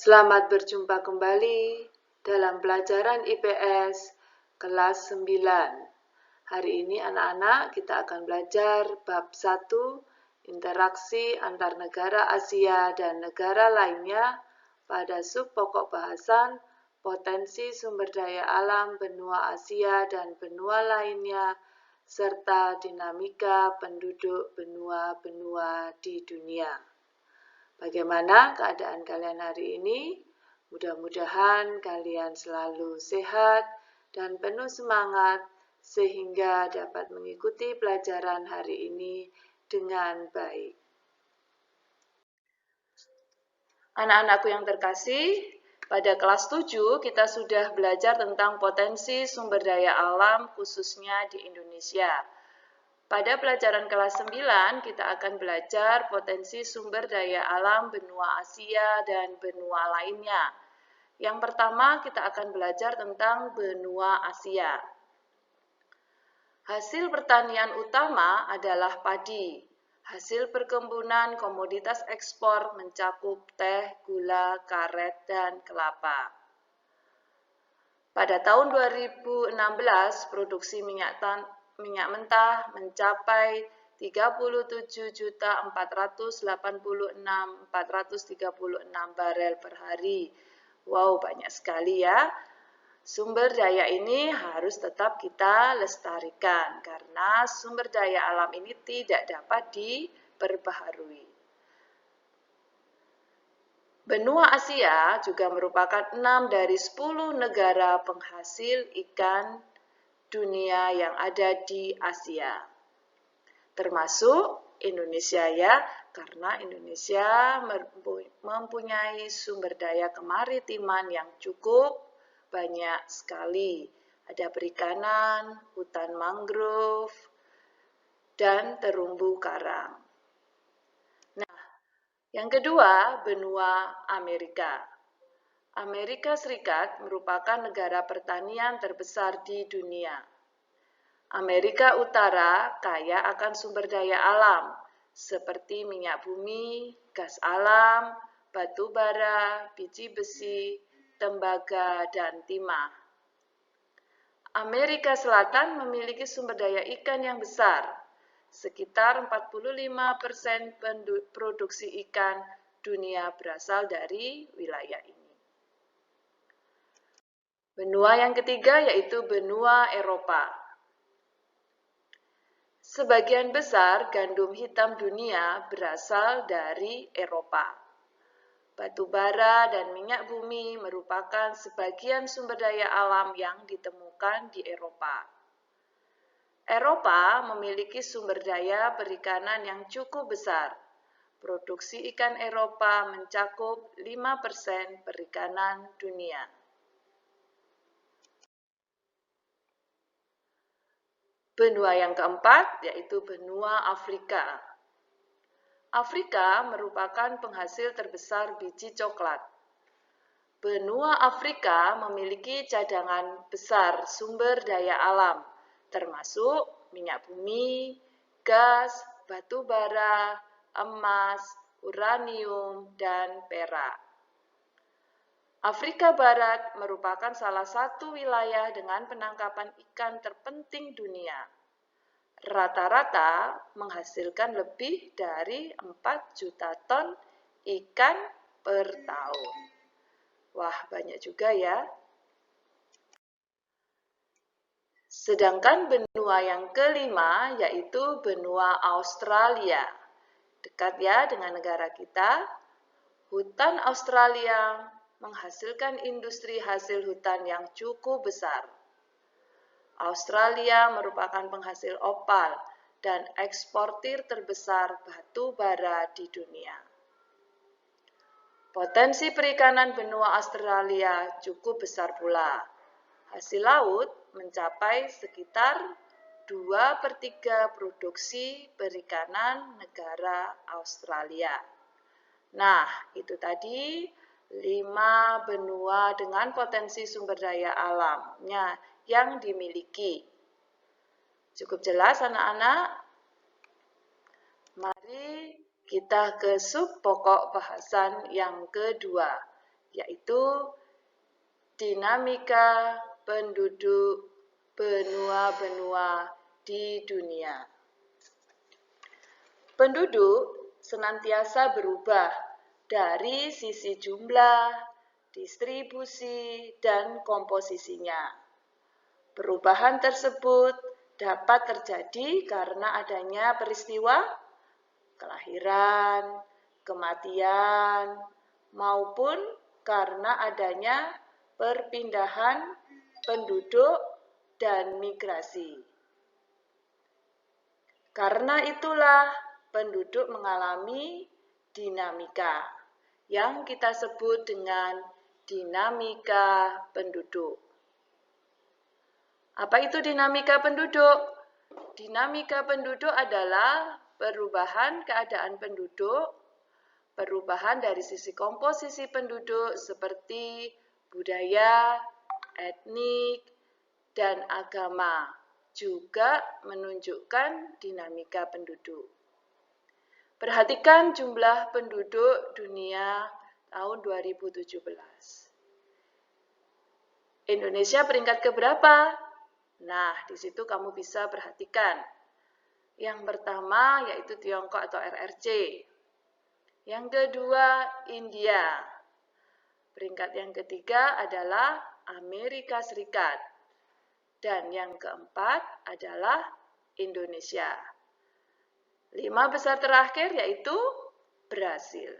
Selamat berjumpa kembali dalam pelajaran IPS kelas 9. Hari ini anak-anak kita akan belajar bab 1, interaksi antar negara Asia dan negara lainnya pada sub pokok bahasan potensi sumber daya alam benua Asia dan benua lainnya serta dinamika penduduk benua-benua di dunia. Bagaimana keadaan kalian hari ini? Mudah-mudahan kalian selalu sehat dan penuh semangat sehingga dapat mengikuti pelajaran hari ini dengan baik. Anak-anakku yang terkasih, pada kelas 7 kita sudah belajar tentang potensi sumber daya alam khususnya di Indonesia. Pada pelajaran kelas 9, kita akan belajar potensi sumber daya alam benua Asia dan benua lainnya. Yang pertama, kita akan belajar tentang benua Asia. Hasil pertanian utama adalah padi. Hasil perkebunan komoditas ekspor mencakup teh, gula, karet, dan kelapa. Pada tahun 2016, produksi minyak mentah mencapai 37.486.436 barel per hari. Wow, banyak sekali ya. Sumber daya ini harus tetap kita lestarikan karena sumber daya alam ini tidak dapat diperbaharui. Benua Asia juga merupakan 6 dari 10 negara penghasil ikan dunia yang ada di Asia. Termasuk Indonesia ya, karena Indonesia mempunyai sumber daya kemaritiman yang cukup banyak sekali. Ada perikanan, hutan mangrove, dan terumbu karang. Nah, yang kedua, benua Amerika. Amerika Serikat merupakan negara pertanian terbesar di dunia. Amerika Utara kaya akan sumber daya alam, seperti minyak bumi, gas alam, batu bara, biji besi, tembaga, dan timah. Amerika Selatan memiliki sumber daya ikan yang besar, sekitar 45% produksi ikan dunia berasal dari wilayah ini. Benua yang ketiga yaitu benua Eropa. Sebagian besar gandum hitam dunia berasal dari Eropa. Batu bara dan minyak bumi merupakan sebagian sumber daya alam yang ditemukan di Eropa. Eropa memiliki sumber daya perikanan yang cukup besar. Produksi ikan Eropa mencakup 5% perikanan dunia. Benua yang keempat yaitu benua Afrika. Afrika merupakan penghasil terbesar biji coklat. Benua Afrika memiliki cadangan besar sumber daya alam, termasuk minyak bumi, gas, batu bara, emas, uranium, dan perak. Afrika Barat merupakan salah satu wilayah dengan penangkapan ikan terpenting dunia. Rata-rata menghasilkan lebih dari 4 juta ton ikan per tahun. Wah, banyak juga ya. Sedangkan benua yang kelima yaitu benua Australia. Dekat ya dengan negara kita. Hutan Australia menghasilkan industri hasil hutan yang cukup besar. Australia merupakan penghasil opal dan eksportir terbesar batu bara di dunia. Potensi perikanan benua Australia cukup besar pula. Hasil laut mencapai sekitar 2/3 produksi perikanan negara Australia. Nah, itu tadi 5 benua dengan potensi sumber daya alamnya yang dimiliki. Cukup jelas anak-anak? Mari kita ke sub pokok bahasan yang kedua, yaitu dinamika penduduk benua-benua di dunia. Penduduk senantiasa berubah dari sisi jumlah, distribusi, dan komposisinya. Perubahan tersebut dapat terjadi karena adanya peristiwa kelahiran, kematian, maupun karena adanya perpindahan penduduk dan migrasi. Karena itulah penduduk mengalami dinamika yang kita sebut dengan dinamika penduduk. Apa itu dinamika penduduk? Dinamika penduduk adalah perubahan keadaan penduduk, perubahan dari sisi komposisi penduduk seperti budaya, etnik, dan agama, juga menunjukkan dinamika penduduk. Perhatikan jumlah penduduk dunia tahun 2017. Indonesia peringkat keberapa? Nah, di situ kamu bisa perhatikan. Yang pertama yaitu Tiongkok atau RRC. Yang kedua, India. Peringkat yang ketiga adalah Amerika Serikat. Dan yang keempat adalah Indonesia. 5 besar terakhir yaitu Brasil.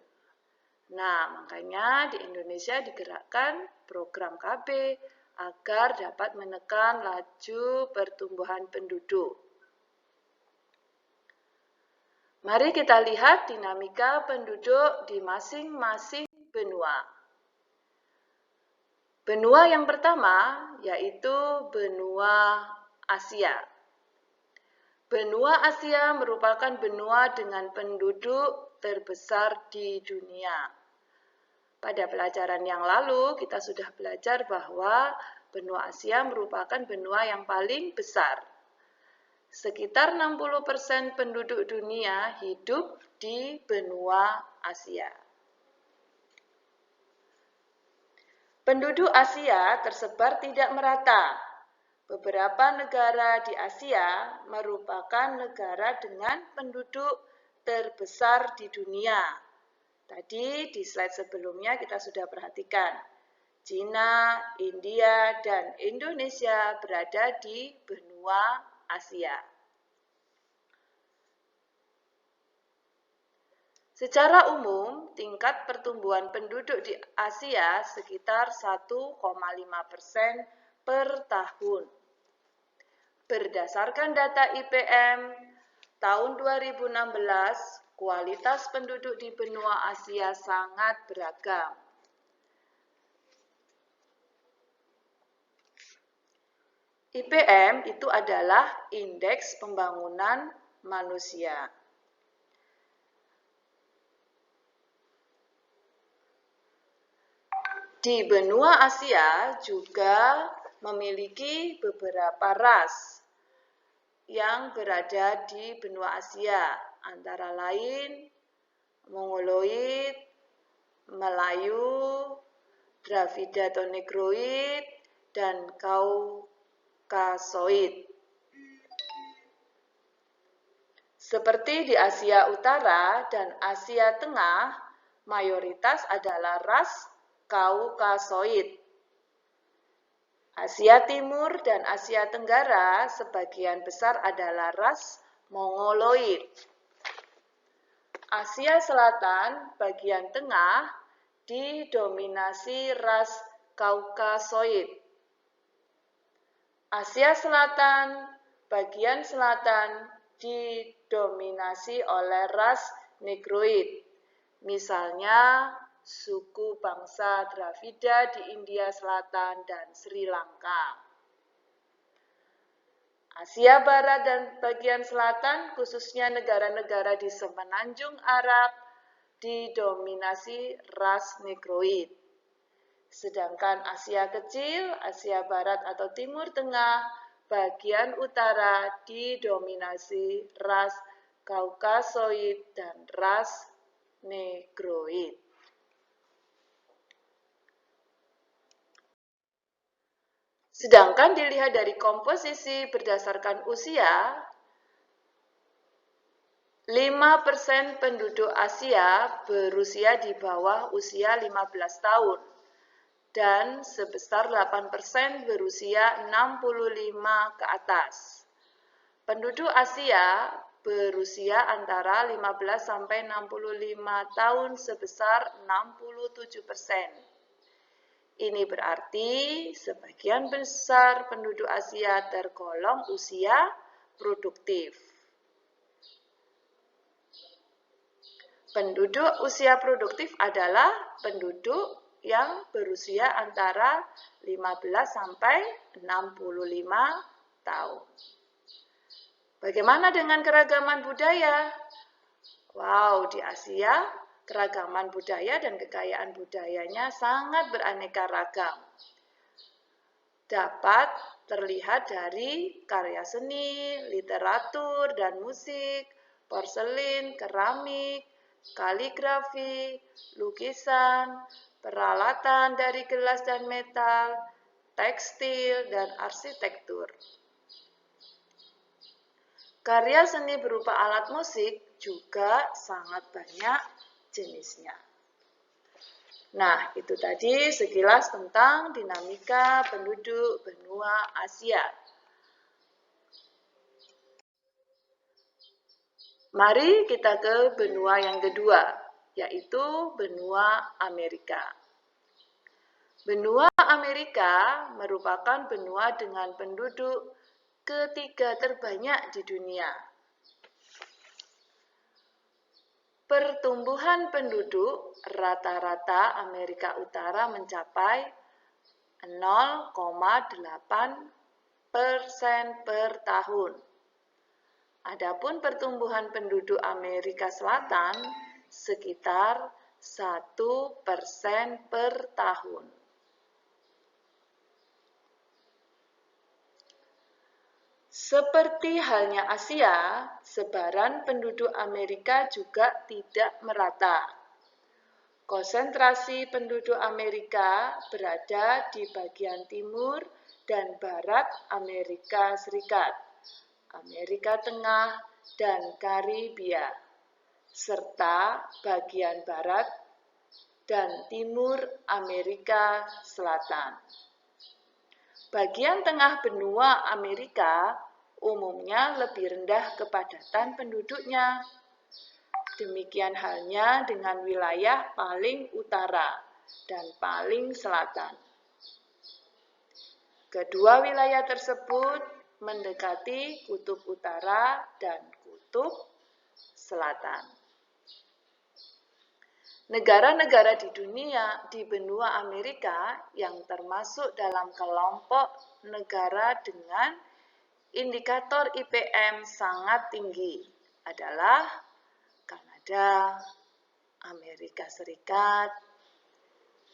Nah, makanya di Indonesia digerakkan program KB agar dapat menekan laju pertumbuhan penduduk. Mari kita lihat dinamika penduduk di masing-masing benua. Benua yang pertama yaitu benua Asia. Benua Asia merupakan benua dengan penduduk terbesar di dunia. Pada pelajaran yang lalu, kita sudah belajar bahwa benua Asia merupakan benua yang paling besar. Sekitar 60% penduduk dunia hidup di benua Asia. Penduduk Asia tersebar tidak merata. Beberapa negara di Asia merupakan negara dengan penduduk terbesar di dunia. Tadi di slide sebelumnya kita sudah perhatikan. Cina, India, dan Indonesia berada di benua Asia. Secara umum, tingkat pertumbuhan penduduk di Asia sekitar 1,5% per tahun. Berdasarkan data IPM tahun 2016, kualitas penduduk di benua Asia sangat beragam. IPM itu adalah Indeks Pembangunan Manusia. Di benua Asia juga memiliki beberapa ras yang berada di benua Asia, antara lain Mongoloid, Melayu, Dravida atau Negroid, dan Kaukasoid. Seperti di Asia Utara dan Asia Tengah, mayoritas adalah ras Kaukasoid. Asia Timur dan Asia Tenggara sebagian besar adalah ras Mongoloid. Asia Selatan bagian tengah didominasi ras Kaukasoid. Asia Selatan bagian selatan didominasi oleh ras Negroid. Misalnya suku bangsa Dravida di India Selatan dan Sri Lanka. Asia Barat dan bagian selatan, khususnya negara-negara di Semenanjung Arab, didominasi ras Negroid. Sedangkan Asia Kecil, Asia Barat atau Timur Tengah, bagian utara didominasi ras Kaukasoid dan ras Negroid. Sedangkan dilihat dari komposisi berdasarkan usia, 5% penduduk Asia berusia di bawah usia 15 tahun dan sebesar 8% berusia 65 ke atas. Penduduk Asia berusia antara 15 sampai 65 tahun sebesar 67%. Ini berarti sebagian besar penduduk Asia tergolong usia produktif. Penduduk usia produktif adalah penduduk yang berusia antara 15 sampai 65 tahun. Bagaimana dengan keragaman budaya? Wow, di Asia, keragaman budaya dan kekayaan budayanya sangat beraneka ragam. Dapat terlihat dari karya seni, literatur dan musik, porselin, keramik, kaligrafi, lukisan, peralatan dari gelas dan metal, tekstil, dan arsitektur. Karya seni berupa alat musik juga sangat banyak jenisnya. Nah, itu tadi sekilas tentang dinamika penduduk benua Asia. Mari kita ke benua yang kedua, yaitu benua Amerika. Benua Amerika merupakan benua dengan penduduk ketiga terbanyak di dunia. Pertumbuhan penduduk rata-rata Amerika Utara mencapai 0,8% per tahun. Adapun pertumbuhan penduduk Amerika Selatan sekitar 1% per tahun. Seperti halnya Asia, sebaran penduduk Amerika juga tidak merata. Konsentrasi penduduk Amerika berada di bagian timur dan barat Amerika Serikat, Amerika Tengah, dan Karibia, serta bagian barat dan timur Amerika Selatan. Bagian tengah benua Amerika umumnya lebih rendah kepadatan penduduknya. Demikian halnya dengan wilayah paling utara dan paling selatan. Kedua wilayah tersebut mendekati kutub utara dan kutub selatan. Negara-negara di dunia di benua Amerika yang termasuk dalam kelompok negara dengan indikator IPM sangat tinggi adalah Kanada, Amerika Serikat,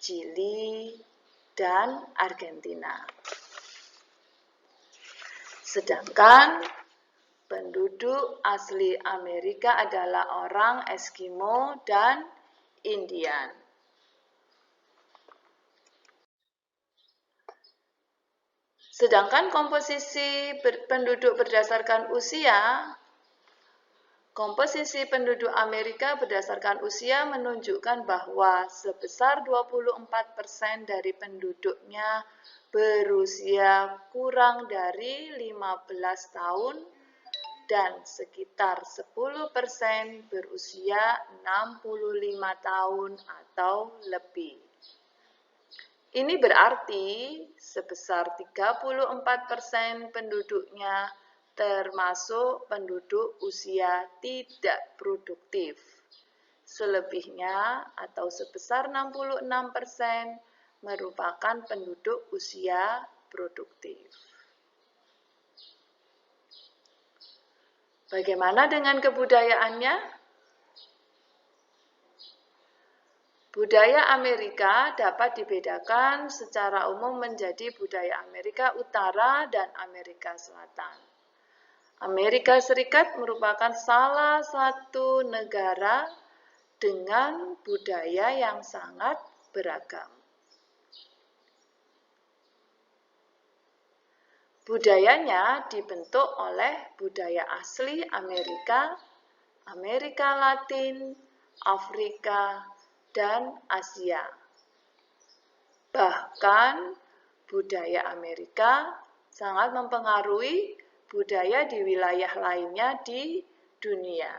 Chili, dan Argentina. Sedangkan penduduk asli Amerika adalah orang Eskimo dan Indian. Sedangkan komposisi penduduk berdasarkan usia, komposisi penduduk Amerika berdasarkan usia menunjukkan bahwa sebesar 24% dari penduduknya berusia kurang dari 15 tahun dan sekitar 10% berusia 65 tahun atau lebih. Ini berarti sebesar 34% penduduknya termasuk penduduk usia tidak produktif. Selebihnya atau sebesar 66% merupakan penduduk usia produktif. Bagaimana dengan kebudayaannya? Budaya Amerika dapat dibedakan secara umum menjadi budaya Amerika Utara dan Amerika Selatan. Amerika Serikat merupakan salah satu negara dengan budaya yang sangat beragam. Budayanya dibentuk oleh budaya asli Amerika, Amerika Latin, Afrika, dan Asia. Bahkan budaya Amerika sangat mempengaruhi budaya di wilayah lainnya di dunia.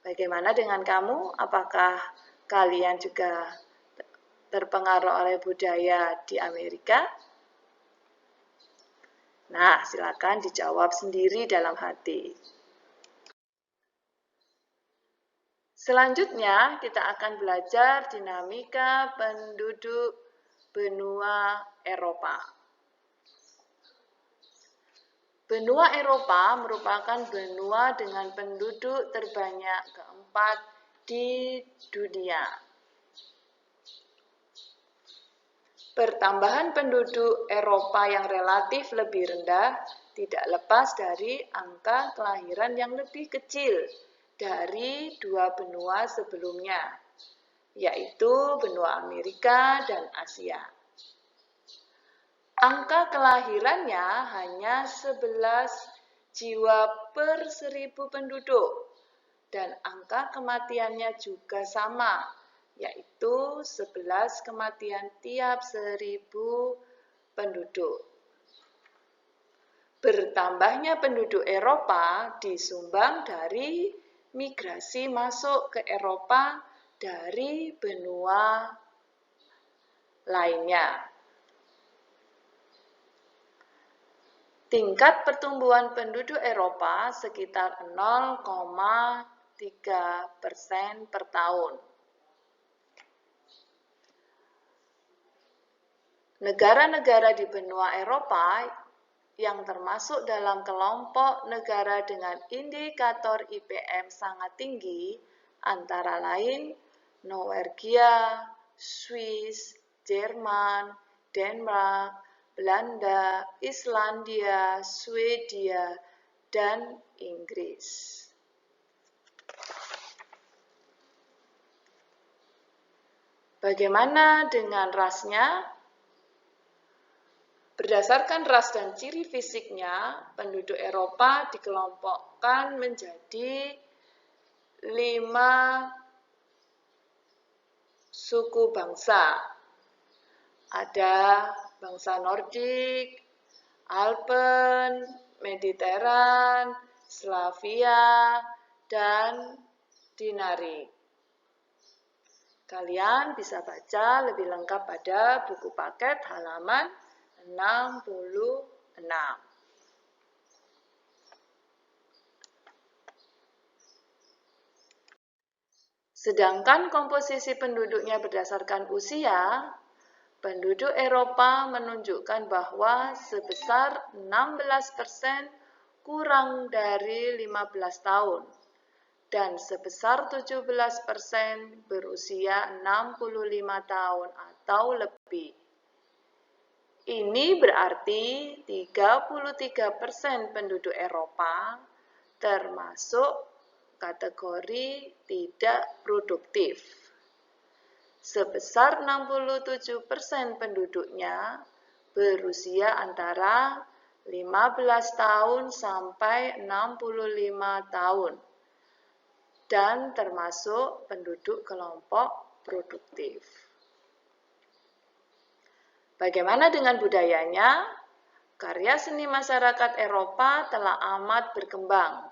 Bagaimana dengan kamu? Apakah kalian juga terpengaruh oleh budaya di Amerika? Nah, silakan dijawab sendiri dalam hati. Selanjutnya, kita akan belajar dinamika penduduk benua Eropa. Benua Eropa merupakan benua dengan penduduk terbanyak keempat di dunia. Pertambahan penduduk Eropa yang relatif lebih rendah tidak lepas dari angka kelahiran yang lebih kecil dari dua benua sebelumnya, yaitu benua Amerika dan Asia. Angka kelahirannya hanya 11 jiwa per 1000 penduduk, dan angka kematiannya juga sama, yaitu 11 kematian tiap 1000 penduduk. Bertambahnya penduduk Eropa disumbang dari migrasi masuk ke Eropa dari benua lainnya. Tingkat pertumbuhan penduduk Eropa sekitar 0,3% per tahun. Negara-negara di benua Eropa yang termasuk dalam kelompok negara dengan indikator IPM sangat tinggi antara lain Norwegia, Swiss, Jerman, Denmark, Belanda, Islandia, Swedia, dan Inggris. Bagaimana dengan rasnya? Berdasarkan ras dan ciri fisiknya, penduduk Eropa dikelompokkan menjadi 5 suku bangsa. Ada bangsa Nordik, Alpen, Mediteran, Slavia, dan Dinari. Kalian bisa baca lebih lengkap pada buku paket halaman 66. Sedangkan komposisi penduduknya berdasarkan usia, penduduk Eropa menunjukkan bahwa sebesar 16% kurang dari 15 tahun dan sebesar 17% berusia 65 tahun atau lebih. Ini berarti 33% penduduk Eropa termasuk kategori tidak produktif. Sebesar 67% penduduknya berusia antara 15 tahun sampai 65 tahun dan termasuk penduduk kelompok produktif. Bagaimana dengan budayanya? Karya seni masyarakat Eropa telah amat berkembang,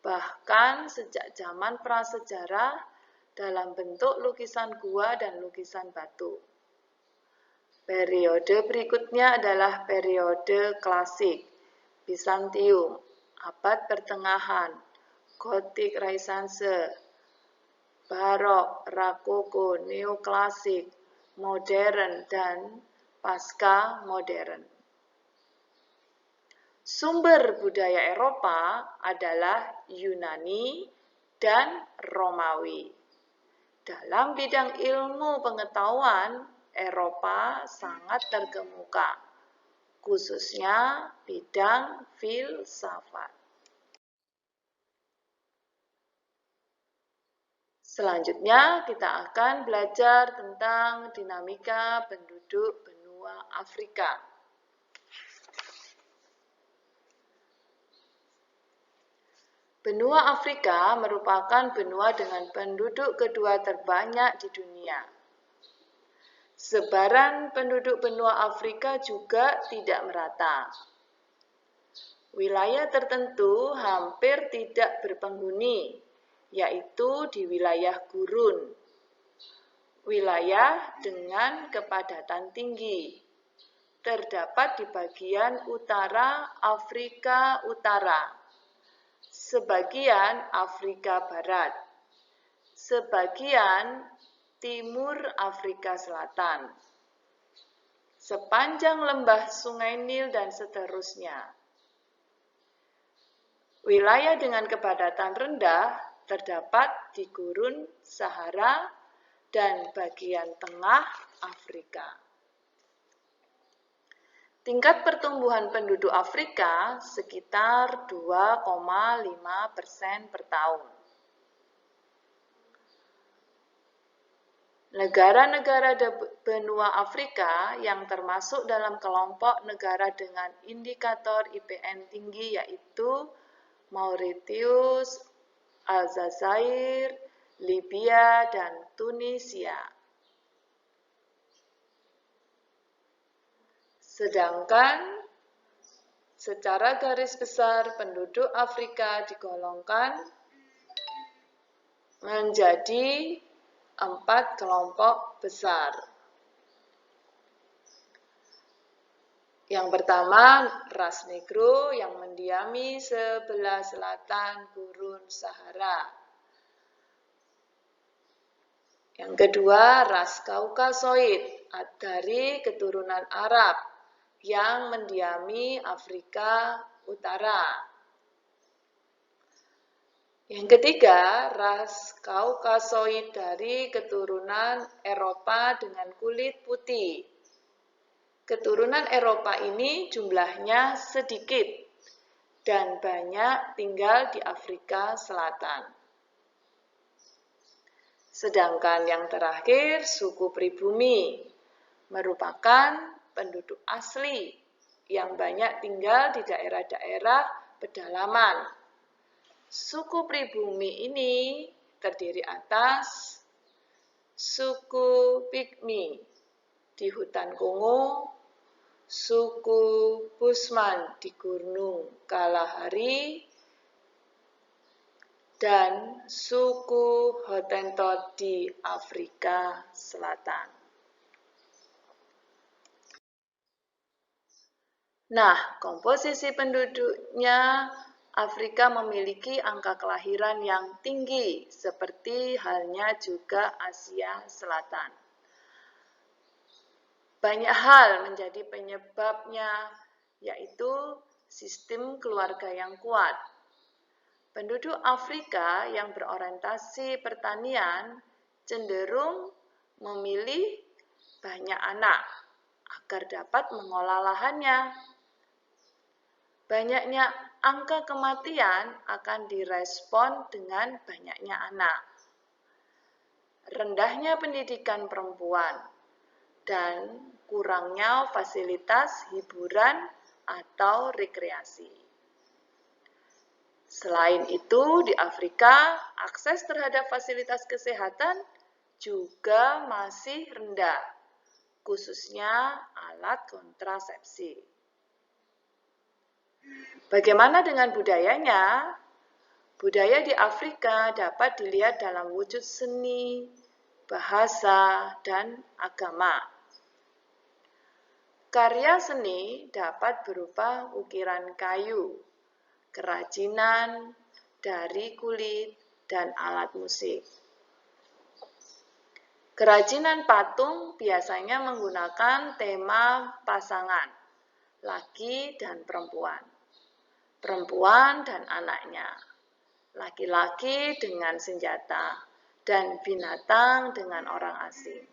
bahkan sejak zaman prasejarah dalam bentuk lukisan gua dan lukisan batu. Periode berikutnya adalah periode klasik, Bizantium, abad pertengahan, Gotik Renaissance, Barok, Rokoko, Neoklasik, Modern, dan Pasca Modern. Sumber budaya Eropa adalah Yunani dan Romawi. Dalam bidang ilmu pengetahuan, Eropa sangat terkemuka, khususnya bidang filsafat. Selanjutnya, kita akan belajar tentang dinamika penduduk benua Afrika. Benua Afrika merupakan benua dengan penduduk kedua terbanyak di dunia. Sebaran penduduk benua Afrika juga tidak merata. Wilayah tertentu hampir tidak berpenghuni, yaitu di wilayah gurun. Wilayah dengan kepadatan tinggi terdapat di bagian utara Afrika Utara, sebagian Afrika Barat, sebagian timur Afrika Selatan, sepanjang lembah Sungai Nil dan seterusnya. Wilayah dengan kepadatan rendah terdapat di gurun Sahara dan bagian tengah Afrika. Tingkat pertumbuhan penduduk Afrika sekitar 2,5% per tahun. Negara-negara benua Afrika yang termasuk dalam kelompok negara dengan indikator IPN tinggi yaitu Mauritius, Aljazair, Libya, dan Tunisia. Sedangkan secara garis besar penduduk Afrika digolongkan menjadi 4 kelompok besar. Yang pertama, ras Negro yang mendiami sebelah selatan gurun Sahara. Yang kedua, ras Kaukasoid dari keturunan Arab yang mendiami Afrika Utara. Yang ketiga, ras Kaukasoid dari keturunan Eropa dengan kulit putih. Keturunan Eropa ini jumlahnya sedikit dan banyak tinggal di Afrika Selatan. Sedangkan yang terakhir, suku pribumi merupakan penduduk asli yang banyak tinggal di daerah-daerah pedalaman. Suku pribumi ini terdiri atas suku Pygmy di hutan Kongo, suku Bushman di Gunung Kalahari, dan suku Hottentot di Afrika Selatan. Nah, komposisi penduduknya Afrika memiliki angka kelahiran yang tinggi, seperti halnya juga Asia Selatan. Banyak hal menjadi penyebabnya, yaitu sistem keluarga yang kuat. Penduduk Afrika yang berorientasi pertanian cenderung memilih banyak anak agar dapat mengolah lahannya. Banyaknya angka kematian akan direspon dengan banyaknya anak. Rendahnya pendidikan perempuan dan kurangnya fasilitas hiburan atau rekreasi. Selain itu, di Afrika, akses terhadap fasilitas kesehatan juga masih rendah, khususnya alat kontrasepsi. Bagaimana dengan budayanya? Budaya di Afrika dapat dilihat dalam wujud seni, bahasa, dan agama. Karya seni dapat berupa ukiran kayu, kerajinan dari kulit, dan alat musik. Kerajinan patung biasanya menggunakan tema pasangan, laki dan perempuan, perempuan dan anaknya, laki-laki dengan senjata, dan binatang dengan orang asing.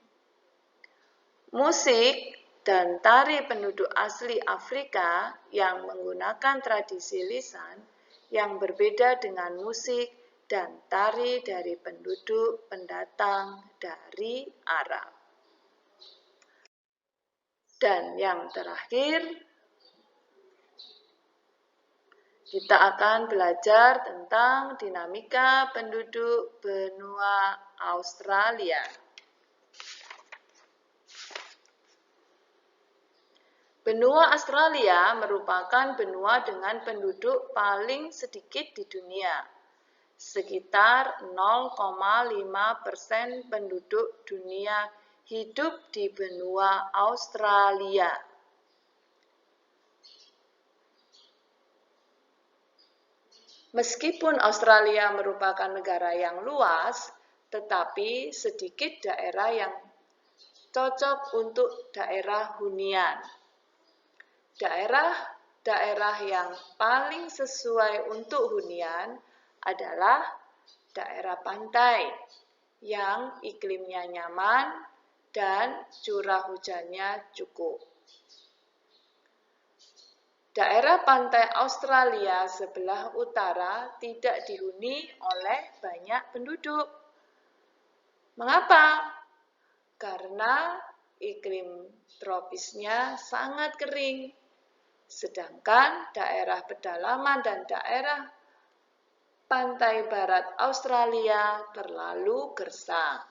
Musik dan tari penduduk asli Afrika yang menggunakan tradisi lisan yang berbeda dengan musik dan tari dari penduduk pendatang dari Arab. Dan yang terakhir, Kita akan belajar tentang dinamika penduduk benua Australia. Benua Australia merupakan benua dengan penduduk paling sedikit di dunia. Sekitar 0,5% penduduk dunia hidup di benua Australia. Meskipun Australia merupakan negara yang luas, tetapi sedikit daerah yang cocok untuk daerah hunian. Daerah yang paling sesuai untuk hunian adalah daerah pantai yang iklimnya nyaman dan curah hujannya cukup. Daerah pantai Australia sebelah utara tidak dihuni oleh banyak penduduk. Mengapa? Karena iklim tropisnya sangat kering, sedangkan daerah pedalaman dan daerah pantai barat Australia terlalu gersang.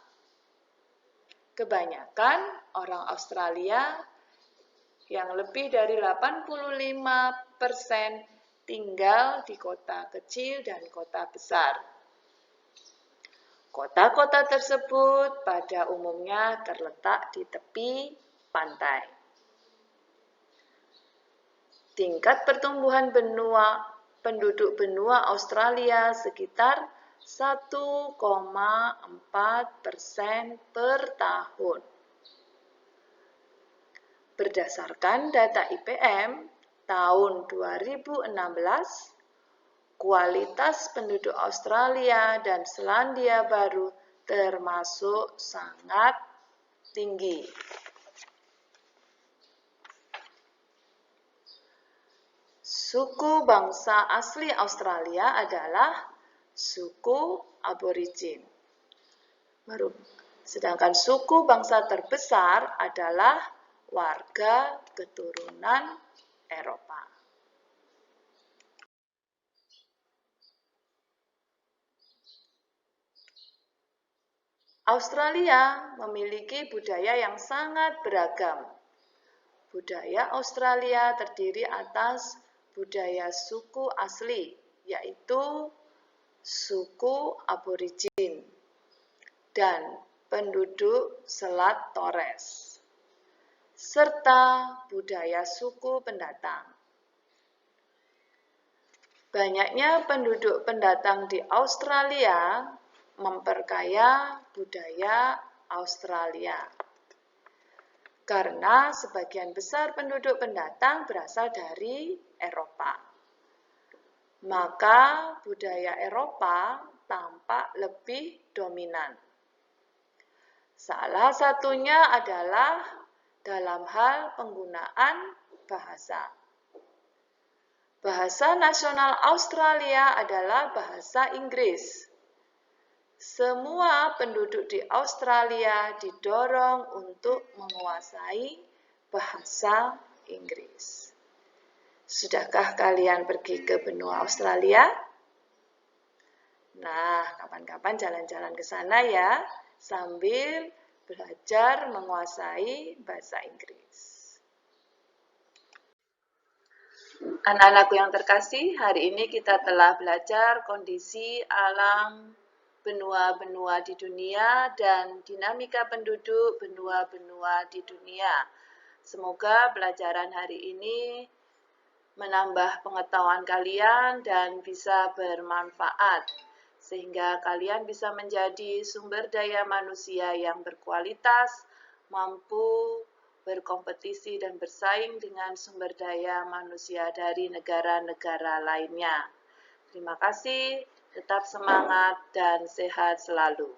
Kebanyakan orang Australia yang lebih dari 85% tinggal di kota kecil dan kota besar. Kota-kota tersebut pada umumnya terletak di tepi pantai. Tingkat pertumbuhan penduduk benua Australia sekitar 1,4% per tahun. Berdasarkan data IPM tahun 2016, kualitas penduduk Australia dan Selandia Baru termasuk sangat tinggi. Suku bangsa asli Australia adalah suku Aborigin. Sedangkan suku bangsa terbesar adalah warga keturunan Eropa. Australia memiliki budaya yang sangat beragam. Budaya Australia terdiri atas budaya suku asli, yaitu suku Aborigin dan penduduk Selat Torres, serta budaya suku pendatang. Banyaknya penduduk pendatang di Australia memperkaya budaya Australia. Karena sebagian besar penduduk pendatang berasal dari Eropa, maka budaya Eropa tampak lebih dominan. Salah satunya adalah dalam hal penggunaan bahasa. Bahasa nasional Australia adalah bahasa Inggris. Semua penduduk di Australia didorong untuk menguasai bahasa Inggris. Sudahkah kalian pergi ke benua Australia? Nah, kapan-kapan jalan-jalan ke sana ya, sambil belajar menguasai bahasa Inggris. Anak-anakku yang terkasih, hari ini kita telah belajar kondisi alam benua-benua di dunia dan dinamika penduduk benua-benua di dunia. Semoga pelajaran hari ini menambah pengetahuan kalian dan bisa bermanfaat, sehingga kalian bisa menjadi sumber daya manusia yang berkualitas, mampu berkompetisi dan bersaing dengan sumber daya manusia dari negara-negara lainnya. Terima kasih, tetap semangat dan sehat selalu.